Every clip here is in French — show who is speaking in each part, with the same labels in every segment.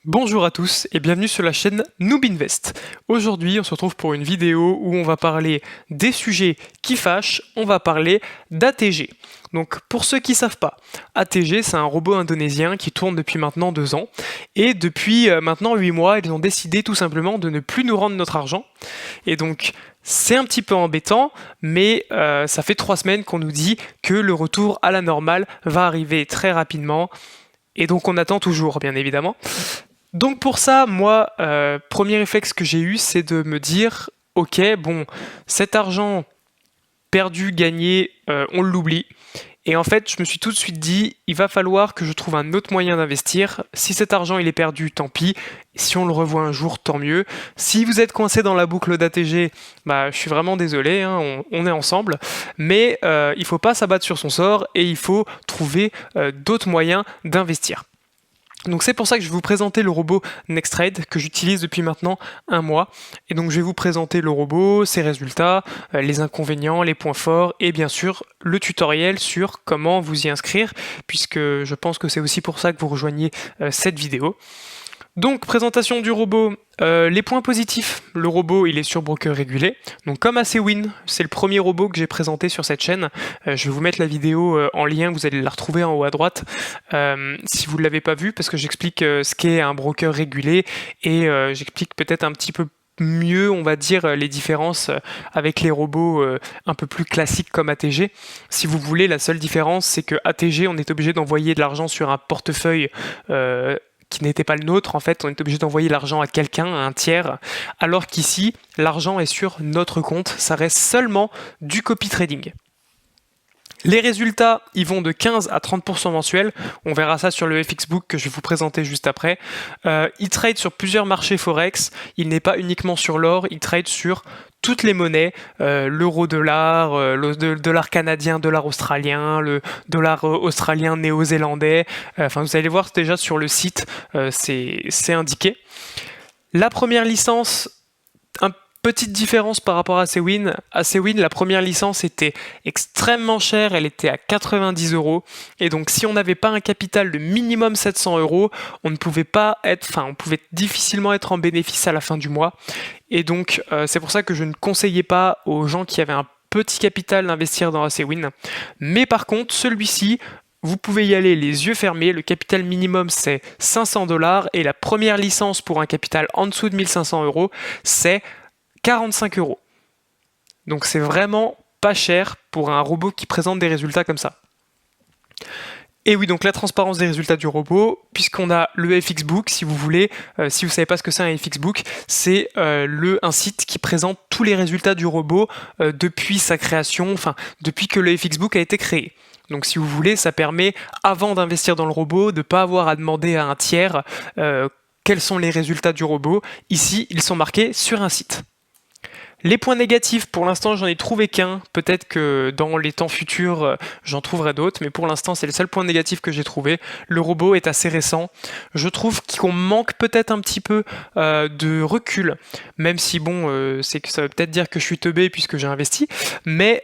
Speaker 1: Bonjour à tous et bienvenue sur la chaîne Noob Invest. Aujourd'hui, on se retrouve pour une vidéo où on va parler des sujets qui fâchent, on va parler d'ATG. Donc pour ceux qui ne savent pas, ATG c'est un robot indonésien qui tourne depuis maintenant 2 ans et depuis maintenant 8 mois, ils ont décidé tout simplement de ne plus nous rendre notre argent. Et donc c'est un petit peu embêtant, mais ça fait 3 semaines qu'on nous dit que le retour à la normale va arriver très rapidement. Et donc on attend toujours, bien évidemment. Donc pour ça, moi, premier réflexe que j'ai eu, c'est de me dire, ok, bon, cet argent perdu, gagné, on l'oublie. Et en fait, je me suis tout de suite dit, il va falloir que je trouve un autre moyen d'investir. Si cet argent il est perdu, tant pis. Si on le revoit un jour, tant mieux. Si vous êtes coincé dans la boucle d'ATG, bah, je suis vraiment désolé, hein, on est ensemble. Mais il faut pas s'abattre sur son sort et il faut trouver d'autres moyens d'investir. Donc c'est pour ça que je vais vous présenter le robot NextTrade que j'utilise depuis maintenant 1 mois. Et donc je vais vous présenter le robot, ses résultats, les inconvénients, les points forts et bien sûr le tutoriel sur comment vous y inscrire puisque je pense que c'est aussi pour ça que vous rejoignez cette vidéo. Donc, présentation du robot, les points positifs. Le robot, il est sur broker régulé. Donc, comme ACWin, c'est le premier robot que j'ai présenté sur cette chaîne. Je vais vous mettre la vidéo en lien, vous allez la retrouver en haut à droite si vous ne l'avez pas vu, parce que j'explique ce qu'est un broker régulé et j'explique peut-être un petit peu mieux, on va dire, les différences avec les robots un peu plus classiques comme ATG. Si vous voulez, la seule différence, c'est que ATG, on est obligé d'envoyer de l'argent sur un portefeuille qui n'était pas le nôtre, en fait, on est obligé d'envoyer l'argent à quelqu'un, à un tiers, alors qu'ici, l'argent est sur notre compte, ça reste seulement du copy trading. Les résultats, ils vont de 15 à 30% mensuels. On verra ça sur le FXbook que je vais vous présenter juste après. Il trade sur plusieurs marchés Forex. Il n'est pas uniquement sur l'or, il trade sur toutes les monnaies, l'euro-dollar, le dollar canadien, dollar australien, le dollar australien néo-zélandais. Enfin, vous allez voir déjà sur le site, c'est indiqué. La première licence, petite différence par rapport à ACWin. ACWin, la première licence était extrêmement chère, elle était à 90 €. Et donc, si on n'avait pas un capital de minimum 700 €, on ne pouvait pas être, enfin, on pouvait difficilement être en bénéfice à la fin du mois. Et donc, c'est pour ça que je ne conseillais pas aux gens qui avaient un petit capital d'investir dans ACWin. Mais par contre, celui-ci, vous pouvez y aller les yeux fermés, le capital minimum c'est 500 $ et la première licence pour un capital en dessous de 1500 €, c'est 45 €. Donc c'est vraiment pas cher pour un robot qui présente des résultats comme ça. Et oui, donc la transparence des résultats du robot, puisqu'on a le FXbook, si vous voulez, si vous ne savez pas ce que c'est un FXbook, c'est un site qui présente tous les résultats du robot depuis sa création, enfin depuis que le FXbook a été créé. Donc si vous voulez, ça permet, avant d'investir dans le robot, de ne pas avoir à demander à un tiers quels sont les résultats du robot. Ici, ils sont marqués sur un site. Les points négatifs, pour l'instant, j'en ai trouvé qu'un. Peut-être que dans les temps futurs, j'en trouverai d'autres, mais pour l'instant, c'est le seul point négatif que j'ai trouvé. Le robot est assez récent. Je trouve qu'on manque peut-être un petit peu de recul, même si, bon, c'est que ça veut peut-être dire que je suis teubé puisque j'ai investi, mais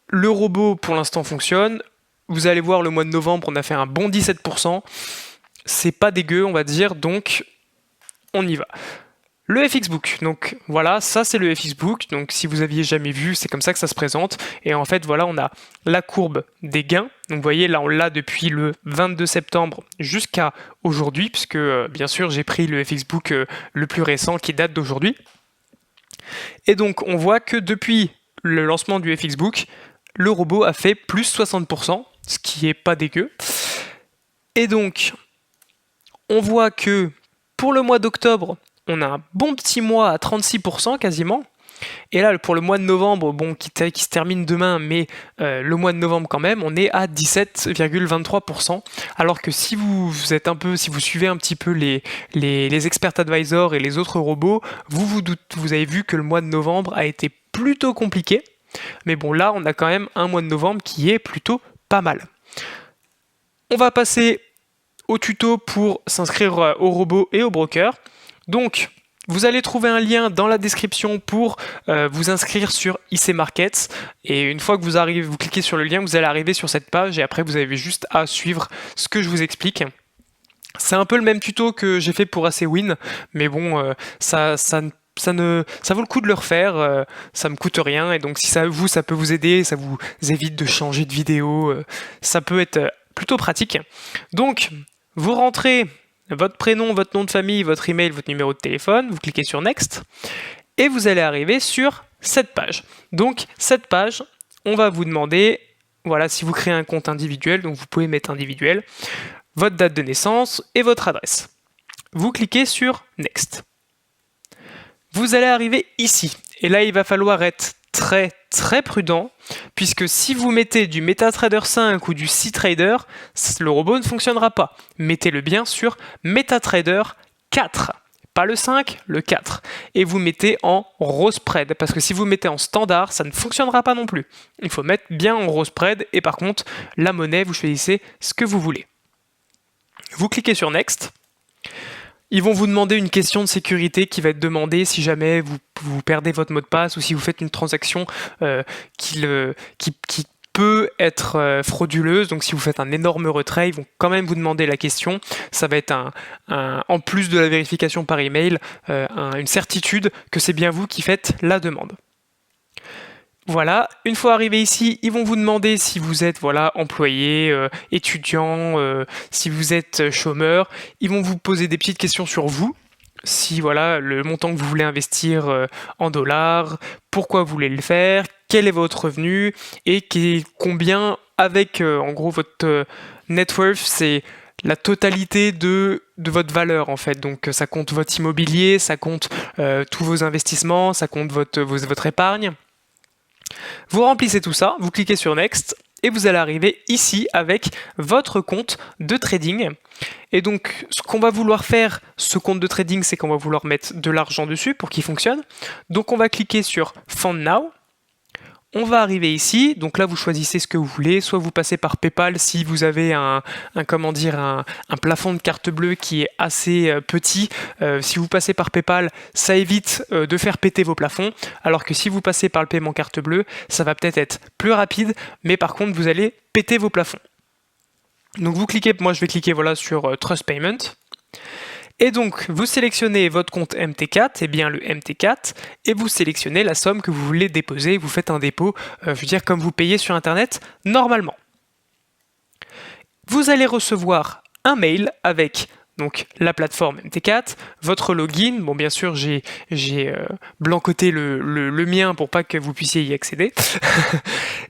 Speaker 1: le robot, pour l'instant, fonctionne. Vous allez voir, le mois de novembre, on a fait un bon 17%. C'est pas dégueu, on va dire, donc on y va. Le FXbook, donc voilà, ça c'est le FXbook, donc si vous aviez jamais vu, c'est comme ça que ça se présente, et en fait voilà, on a la courbe des gains, donc vous voyez là on l'a depuis le 22 septembre jusqu'à aujourd'hui, puisque bien sûr j'ai pris le FXbook le plus récent qui date d'aujourd'hui, et donc on voit que depuis le lancement du FXbook, le robot a fait plus 60%, ce qui est pas dégueu, et donc on voit que pour le mois d'octobre, on a un bon petit mois à 36% quasiment. Et là, pour le mois de novembre, bon, qui se termine demain, mais le mois de novembre quand même, on est à 17,23%. Alors que si vous suivez un petit peu les expert advisors et les autres robots, vous avez vu que le mois de novembre a été plutôt compliqué. Mais bon, là, on a quand même un mois de novembre qui est plutôt pas mal. On va passer au tuto pour s'inscrire au robot et au broker. Donc, vous allez trouver un lien dans la description pour vous inscrire sur IC Markets. Et une fois que vous cliquez sur le lien, vous allez arriver sur cette page et après vous avez juste à suivre ce que je vous explique. C'est un peu le même tuto que j'ai fait pour ACWin, mais bon, ça vaut le coup de le refaire, ça me coûte rien, et donc si ça peut vous aider, ça vous évite de changer de vidéo, ça peut être plutôt pratique. Donc, vous rentrez votre prénom, votre nom de famille, votre email, votre numéro de téléphone, vous cliquez sur Next, et vous allez arriver sur cette page. Donc, cette page, on va vous demander, voilà, si vous créez un compte individuel, donc vous pouvez mettre individuel, votre date de naissance et votre adresse. Vous cliquez sur Next. Vous allez arriver ici. Et là, il va falloir être très prudent, puisque si vous mettez du MetaTrader 5 ou du CTrader, le robot ne fonctionnera pas. Mettez-le bien sur MetaTrader 4. Pas le 5, le 4. Et vous mettez en raw spread, parce que si vous mettez en standard, ça ne fonctionnera pas non plus. Il faut mettre bien en raw spread, et par contre, la monnaie, vous choisissez ce que vous voulez. Vous cliquez sur Next. Ils vont vous demander une question de sécurité qui va être demandée si jamais vous perdez votre mot de passe ou si vous faites une transaction qui peut être frauduleuse. Donc si vous faites un énorme retrait, ils vont quand même vous demander la question. Ça va être en plus de la vérification par email, une certitude que c'est bien vous qui faites la demande. Voilà, une fois arrivé ici, ils vont vous demander si vous êtes employé, étudiant, si vous êtes chômeur. Ils vont vous poser des petites questions sur vous, si le montant que vous voulez investir en dollars, pourquoi vous voulez le faire, quel est votre revenu et combien avec en gros votre net worth, c'est la totalité de votre valeur en fait. Donc ça compte votre immobilier, ça compte tous vos investissements, ça compte votre épargne. Vous remplissez tout ça, vous cliquez sur Next et vous allez arriver ici avec votre compte de trading. Et donc, ce qu'on va vouloir faire, ce compte de trading, c'est qu'on va vouloir mettre de l'argent dessus pour qu'il fonctionne. Donc, on va cliquer sur Fund Now. On va arriver ici, donc là vous choisissez ce que vous voulez, soit vous passez par PayPal si vous avez un plafond de carte bleue qui est assez petit. Si vous passez par PayPal, ça évite de faire péter vos plafonds, alors que si vous passez par le paiement carte bleue, ça va peut-être être plus rapide, mais par contre vous allez péter vos plafonds. Donc vous cliquez, moi je vais cliquer sur Trust Payment. Et donc, vous sélectionnez votre compte MT4, et bien le MT4, et vous sélectionnez la somme que vous voulez déposer. Vous faites un dépôt, comme vous payez sur Internet, normalement. Vous allez recevoir un mail avec donc la plateforme MT4, votre login. Bon, bien sûr, j'ai blancoté le mien pour pas que vous puissiez y accéder.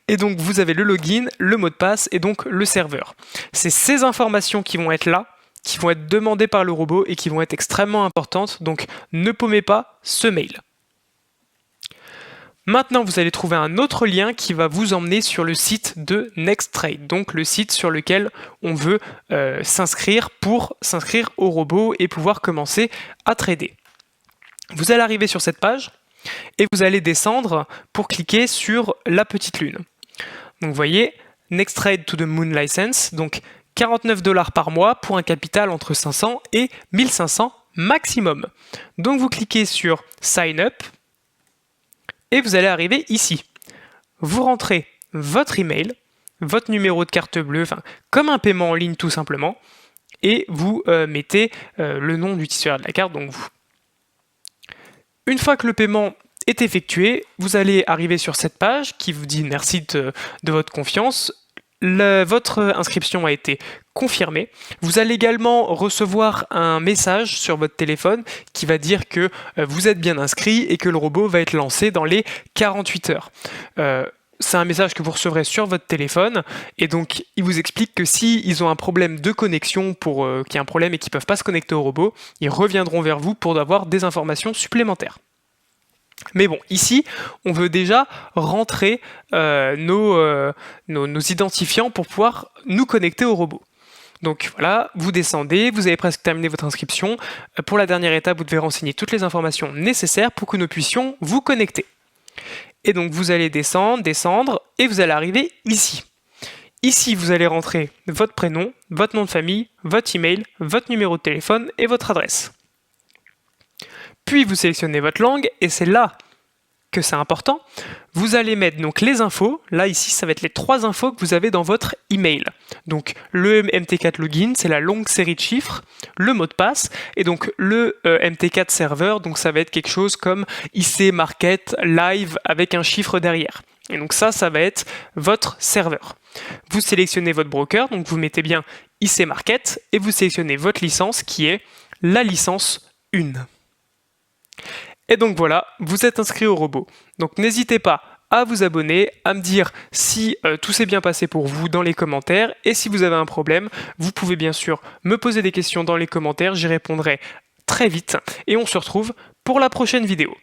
Speaker 1: Et donc, vous avez le login, le mot de passe et donc le serveur. C'est ces informations qui vont être là, qui vont être demandées par le robot et qui vont être extrêmement importantes, donc ne paumez pas ce mail. Maintenant, vous allez trouver un autre lien qui va vous emmener sur le site de NextTrade, donc le site sur lequel on veut s'inscrire au robot et pouvoir commencer à trader. Vous allez arriver sur cette page et vous allez descendre pour cliquer sur la petite lune. Donc vous voyez, NextTrade to the Moon License, donc 49 $ par mois pour un capital entre 500 et 1500 maximum. Donc vous cliquez sur Sign Up et vous allez arriver ici. Vous rentrez votre email, votre numéro de carte bleue, comme un paiement en ligne tout simplement, et vous mettez le nom du titulaire de la carte, donc vous. Une fois que le paiement est effectué, vous allez arriver sur cette page qui vous dit merci de votre confiance. Votre inscription a été confirmée. Vous allez également recevoir un message sur votre téléphone qui va dire que vous êtes bien inscrit et que le robot va être lancé dans les 48 heures. C'est un message que vous recevrez sur votre téléphone et donc il vous explique que si ils ont un problème de connexion, qu'il y a un problème et qu'ils ne peuvent pas se connecter au robot, ils reviendront vers vous pour avoir des informations supplémentaires. Mais bon, ici, on veut déjà rentrer nos identifiants pour pouvoir nous connecter au robot. Donc voilà, vous descendez, vous avez presque terminé votre inscription. Pour la dernière étape, vous devez renseigner toutes les informations nécessaires pour que nous puissions vous connecter. Et donc vous allez descendre, et vous allez arriver ici. Ici, vous allez rentrer votre prénom, votre nom de famille, votre email, votre numéro de téléphone et votre adresse. Puis vous sélectionnez votre langue et c'est là que c'est important, vous allez mettre donc les infos, là ici ça va être les 3 infos que vous avez dans votre email. Donc le MT4 login, c'est la longue série de chiffres, le mot de passe, et donc le MT4 serveur, donc ça va être quelque chose comme IC Market Live avec un chiffre derrière. Et donc ça va être votre serveur. Vous sélectionnez votre broker, donc vous mettez bien IC Market, et vous sélectionnez votre licence qui est la licence 1. Et donc voilà, vous êtes inscrit au robot. Donc n'hésitez pas à vous abonner, à me dire si tout s'est bien passé pour vous dans les commentaires, et si vous avez un problème, vous pouvez bien sûr me poser des questions dans les commentaires, j'y répondrai très vite, et on se retrouve pour la prochaine vidéo.